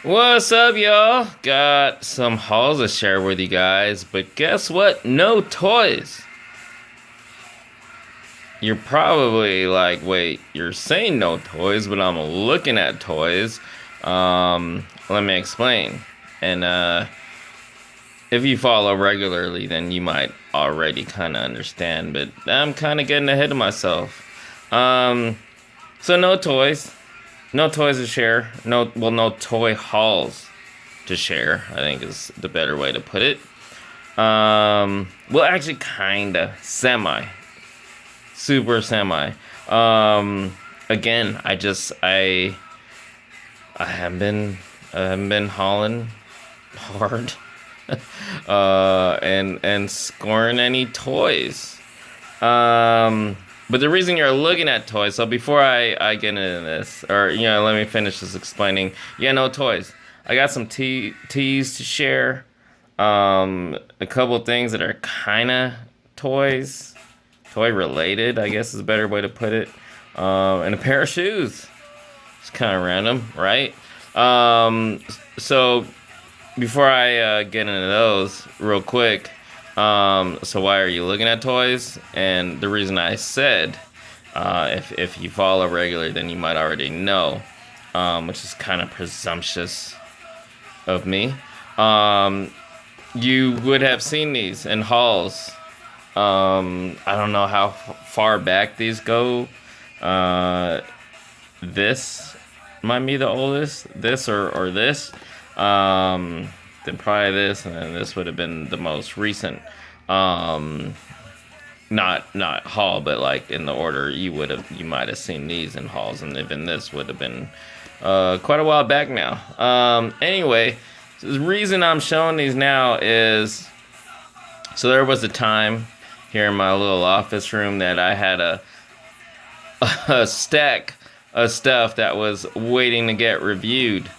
What's up, y'all? Got some hauls to share with you guys, but guess what? No toys. You're probably like, wait, you're saying no toys, but I'm looking at toys. Let me explain. And if you follow regularly, then you might already kind of understand, but I'm kind of getting ahead of myself. Um, so no toys. No toys to share. No toy hauls to share, I think is the better way to put it. Well, actually, kinda. Super semi. Again, I haven't been hauling hard, and scoring any toys. But the reason you're looking at toys, so before I get into this, or, let me finish this explaining. Yeah, no toys. I got some teas to share. A couple things that are kind of toy related, I guess is a better way to put it. And a pair of shoes. It's kind of random, right? So before I get into those, real quick. So why are you looking at toys? And the reason I said, if you follow regularly, then you might already know, which is kind of presumptuous of me. You would have seen these in hauls. I don't know how far back these go. This might be the oldest. This or this. Then probably this, and then this would have been the most recent. Not haul, but like in the order you might have seen these in hauls, and even this would have been quite a while back now. Anyway, the reason I'm showing these now is so there was a time here in my little office room that I had a stack of stuff that was waiting to get reviewed.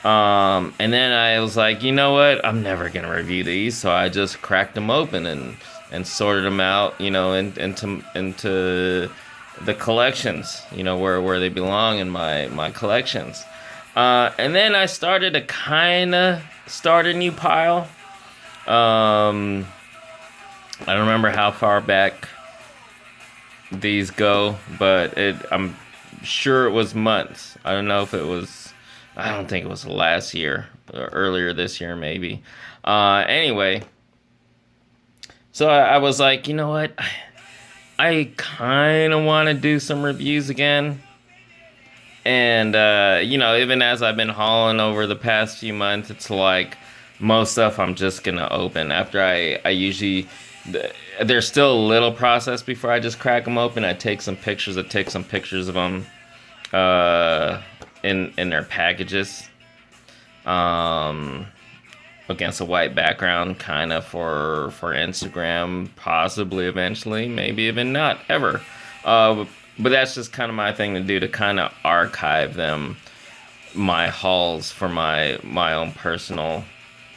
And then I was like, you know what? I'm never gonna review these, so I just cracked them open and sorted them out, into the collections, where they belong in my collections. And then I started to kind of start a new pile. I don't remember how far back these go, but I'm sure it was months. I don't know if it was. I don't think it was last year, or earlier this year, maybe. Anyway, so I was like, you know what? I kind of want to do some reviews again. And, even as I've been hauling over the past few months, it's like most stuff I'm just going to open. After I usually, there's still a little process before I just crack them open. I take some pictures of them. In their packages, against a white background, kind of for Instagram, possibly eventually, maybe even not ever. But that's just kind of my thing to do, to kind of archive them, my hauls, for my own personal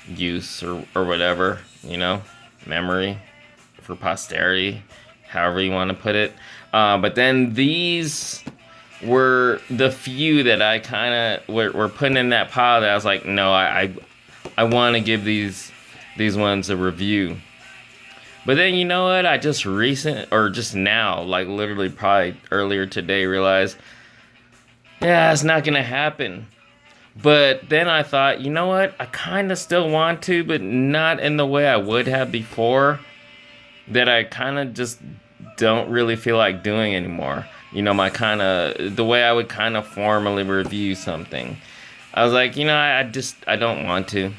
use or whatever, memory, for posterity, however you want to put it. But then these were the few that I kind of were putting in that pile that I was like, no, I want to give these ones a review. But then, you know what? I just now, like literally probably earlier today, realized, yeah, it's not going to happen. But then I thought, you know what? I kind of still want to, but not in the way I would have before, that I kind of just don't really feel like doing anymore. The way I would kind of formally review something. I was like, I don't want to.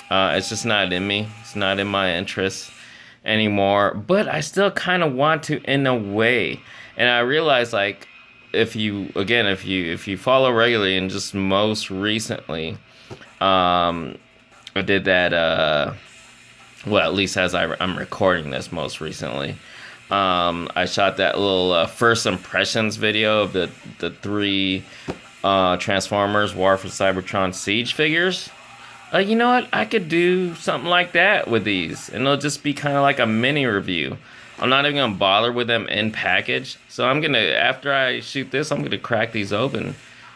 It's just not in me. It's not in my interest anymore. But I still kind of want to, in a way. And I realized, like, if you follow regularly, and just most recently, I did that, well, at least as I'm recording this most recently. I shot that little first impressions video of the three Transformers War for Cybertron Siege figures. You know what? I could do something like that with these, and it'll just be kind of like a mini review. I'm not even gonna bother with them in package. So after I shoot this, I'm gonna crack these open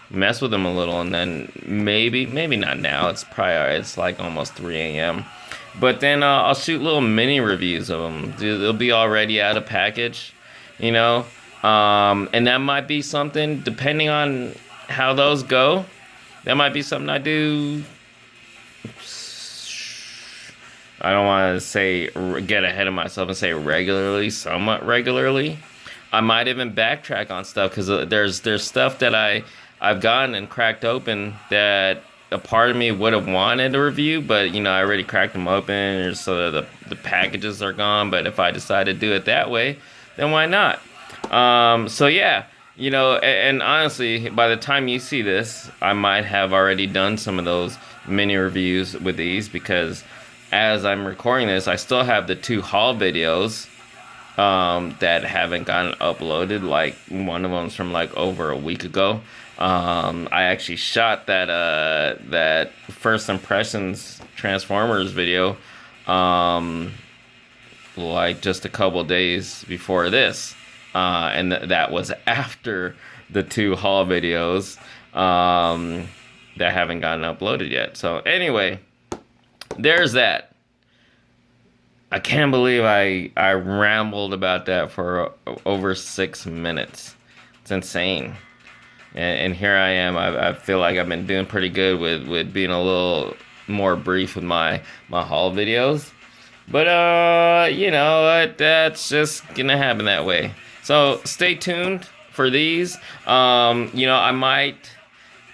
mess with them a little, and then maybe not now. It's like almost 3 a.m. But then I'll shoot little mini reviews of them. They'll be already out of package, you know. And that might be something, depending on how those go. That might be something I do. I don't want to say get ahead of myself and say regularly, somewhat regularly. I might even backtrack on stuff because there's stuff that I've gotten and cracked open that a part of me would have wanted to review, but you know I already cracked them open, so the packages are gone. But if I decide to do it that way, then why not? So yeah, you know, and honestly, by the time you see this, I might have already done some of those mini reviews with these because as I'm recording this, I still have the 2 haul videos that haven't gotten uploaded. Like one of them's from like over a week ago. I actually shot that first impressions Transformers video like just a couple days before this, and that was after the 2 haul videos that haven't gotten uploaded yet. So anyway, there's that. I can't believe I rambled about that for over 6 minutes. It's insane. And here I am. I feel like I've been doing pretty good with being a little more brief with my haul videos. But, you know, that's just going to happen that way. So stay tuned for these. You know, I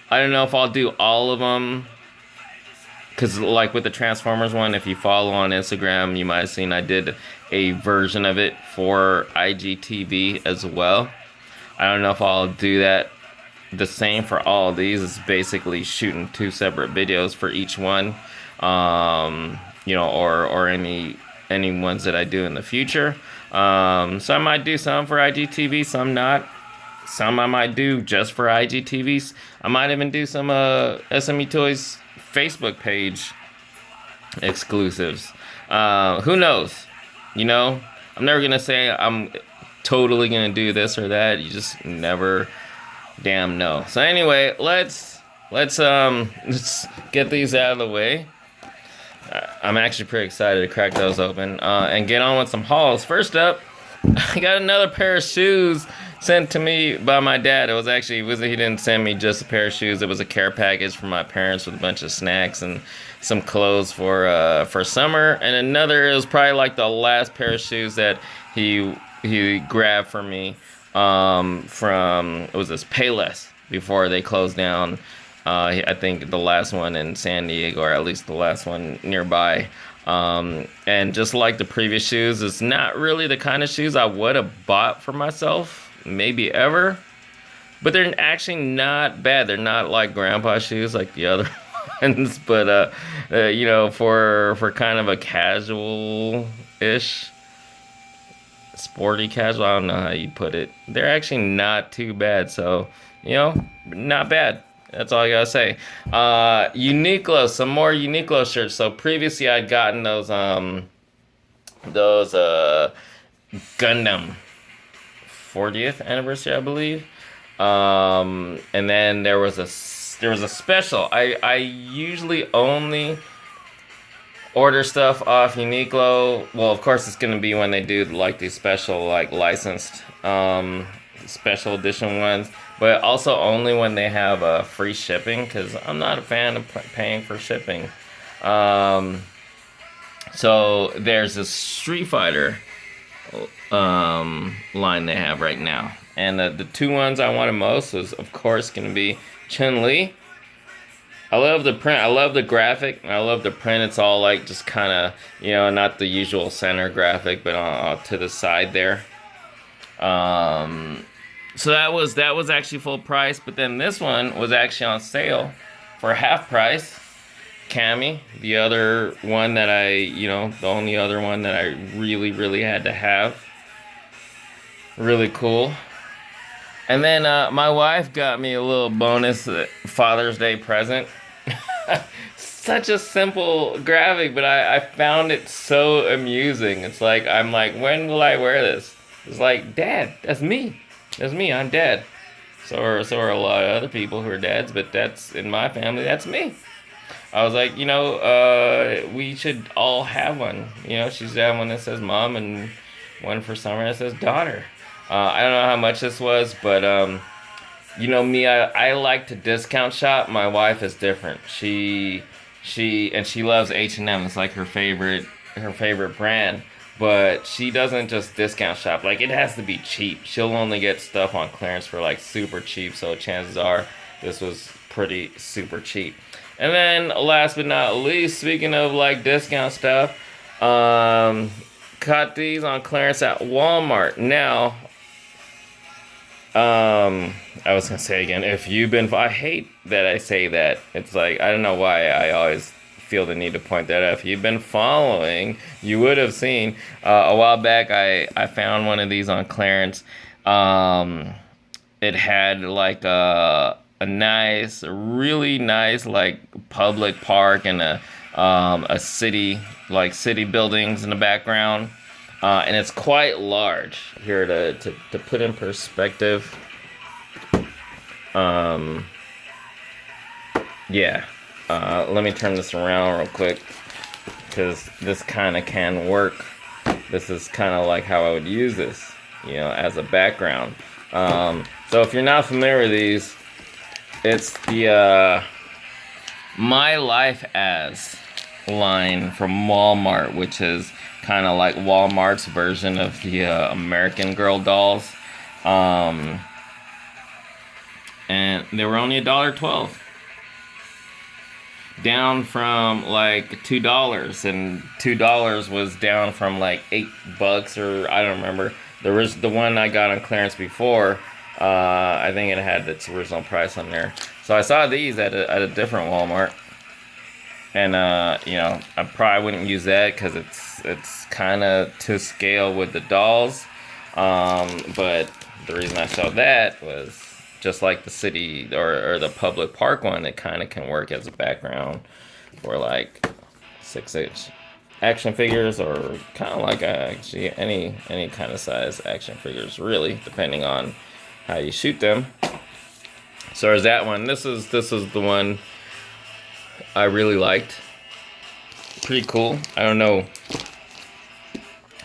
don't know if I'll do all of them. Because like with the Transformers one, if you follow on Instagram, you might have seen I did a version of it for IGTV as well. I don't know if I'll do that the same for all of these. It's basically shooting 2 separate videos for each one. You know, or any ones that I do in the future. So I might do some for IGTV, some not. Some I might do just for IGTVs. I might even do some SME Toys Facebook page exclusives. Who knows? You know, I'm never gonna say I'm totally gonna do this or that. You just never damn know. So anyway, let's get these out of the way. I'm actually pretty excited to crack those open and get on with some hauls. First up, I got another pair of shoes sent to me by my dad. He didn't send me just a pair of shoes. It was a care package from my parents with a bunch of snacks and some clothes for summer. And another, it was probably like the last pair of shoes that he grabbed for me from, it was this Payless before they closed down. I think the last one in San Diego, or at least the last one nearby. And just like the previous shoes, it's not really the kind of shoes I would have bought for myself, maybe ever. But they're actually not bad. They're not like grandpa shoes like the other ones. But, you know, for kind of a casual-ish, sporty casual, I don't know how you put it. They're actually not too bad. So, you know, not bad. That's all I gotta say. Uniqlo, some more Uniqlo shirts. So previously I'd gotten those Gundam 40th anniversary, I believe. And then there was a special. I usually only order stuff off Uniqlo. Well, of course it's gonna be when they do like these special, like licensed special edition ones, but also only when they have free shipping, because I'm not a fan of paying for shipping. So there's this Street Fighter line they have right now, and the 2 ones I wanted most was, of course, going to be Chun-Li. I love the print. I love the graphic. I love the print. It's all like just kind of, you know, not the usual center graphic, but to the side there. So that was actually full price, but then this one was actually on sale for half price. Cammy, the other one that the only other one that I really, really had to have. Really cool. And then my wife got me a little bonus Father's Day present. Such a simple graphic, but I found it so amusing. It's like, when will I wear this? It's like, Dad, that's me. That's me, I'm Dad. So are a lot of other people who are dads, but that's in my family. That's me. I was like, we should all have one. She should have one that says mom and one for summer that says daughter. I don't know how much this was, but me, I like to discount shop. My wife is different. She loves H&M. It's like her favorite brand. But she doesn't just discount shop. Like, it has to be cheap. She'll only get stuff on clearance for like super cheap. So chances are this was pretty super cheap. And then last but not least, speaking of like discount stuff, caught these on clearance at Walmart. Now, I was gonna say again, I hate that I say that. It's like, I don't know why I always feel the need to point that out. If you've been following, you would have seen a while back I found one of these on clearance. It had like a really nice like public park and a city, like city buildings in the background. And it's quite large. Here to put in perspective. Yeah. Let me turn this around real quick, because this kind of can work. This is kind of like how I would use this, as a background. So if you're not familiar with these, it's the My Life As line from Walmart, which is kind of like Walmart's version of the American Girl dolls. And they were only $1.12. Down from like $2, and $2 was down from like $8, or I don't remember. The one I got on clearance before. I think it had its original price on there. So I saw these at a different Walmart, and I probably wouldn't use that because it's kind of to scale with the dolls. But the reason I saw that was, just like the city or the public park one, it kind of can work as a background for like 6-inch action figures, or kind of like actually any kind of size action figures, really, depending on how you shoot them. So there's that one. This is the one I really liked. Pretty cool. I don't know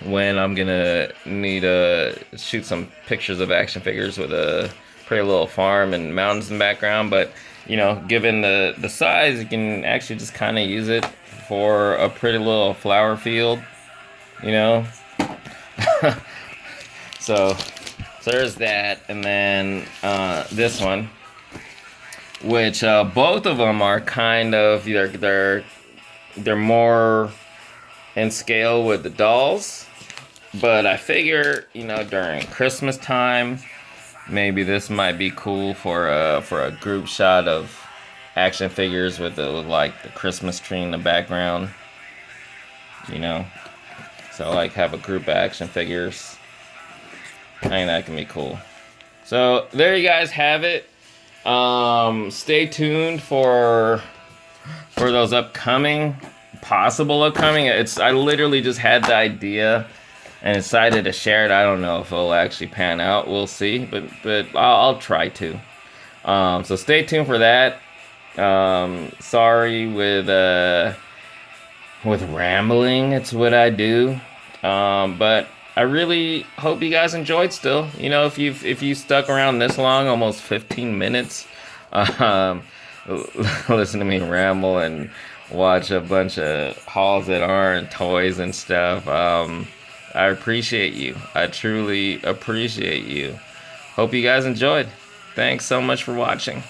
when I'm gonna need to shoot some pictures of action figures with a pretty little farm and mountains in the background, but given the size, you can actually just kind of use it for a pretty little flower field, so there's that. And then this one, which both of them are kind of they're more in scale with the dolls, but I figure during Christmas time, maybe this might be cool for a group shot of action figures with like the Christmas tree in the background. So like have a group of action figures. I think that can be cool. So there you guys have it. Stay tuned for those possible upcoming. I literally just had the idea and decided to share it. I don't know if it'll actually pan out. We'll see, but I'll try to. So stay tuned for that. Sorry with rambling. It's what I do. But I really hope you guys enjoyed still. If you stuck around this long, almost 15 minutes, listen to me ramble and watch a bunch of hauls that aren't toys and stuff. I appreciate you. I truly appreciate you. Hope you guys enjoyed. Thanks so much for watching.